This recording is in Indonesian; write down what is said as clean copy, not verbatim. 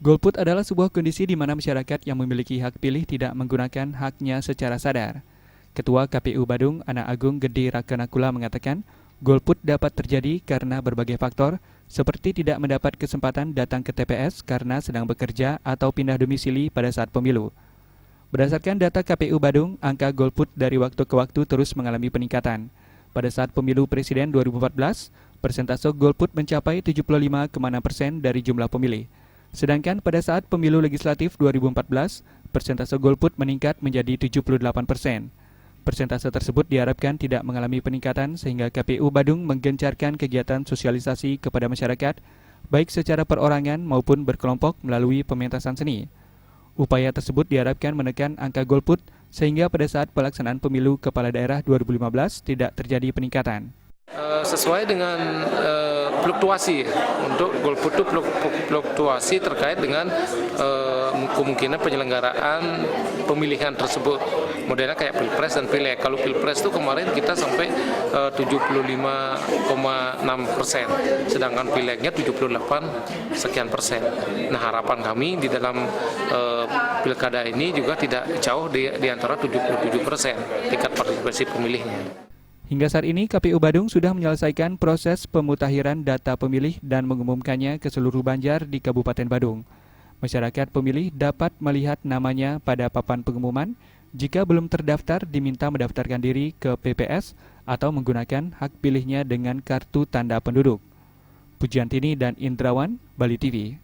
Golput adalah sebuah kondisi di mana masyarakat yang memiliki hak pilih tidak menggunakan haknya secara sadar. Ketua KPU Badung, Ana Agung Gede Rakanakula mengatakan, golput dapat terjadi karena berbagai faktor, seperti tidak mendapat kesempatan datang ke TPS karena sedang bekerja atau pindah domisili pada saat pemilu. Berdasarkan data KPU Badung, angka golput dari waktu ke waktu terus mengalami peningkatan. Pada saat pemilu Presiden 2014, persentase golput mencapai 75,6% dari jumlah pemilih. Sedangkan pada saat pemilu legislatif 2014, persentase golput meningkat menjadi 78%. Persentase tersebut diharapkan tidak mengalami peningkatan sehingga KPU Badung menggencarkan kegiatan sosialisasi kepada masyarakat, baik secara perorangan maupun berkelompok melalui pementasan seni. Upaya tersebut diharapkan menekan angka golput sehingga pada saat pelaksanaan pemilu kepala daerah 2015 tidak terjadi peningkatan. Sesuai dengan fluktuasi untuk golput itu fluktuasi terkait dengan kemungkinan penyelenggaraan pemilihan tersebut. Modelnya kayak pilpres dan pileg. Kalau pilpres itu kemarin kita sampai 75,6%, sedangkan pilegnya 78 sekian persen. Nah, harapan kami di dalam pilkada ini juga tidak jauh di antara 77% tingkat partisipasi pemilihnya. Hingga saat ini, KPU Badung sudah menyelesaikan proses pemutakhiran data pemilih dan mengumumkannya ke seluruh Banjar di Kabupaten Badung. Masyarakat pemilih dapat melihat namanya pada papan pengumuman. Jika belum terdaftar, diminta mendaftarkan diri ke PPS atau menggunakan hak pilihnya dengan kartu tanda penduduk. Pujiantini dan Indrawan, Bali TV.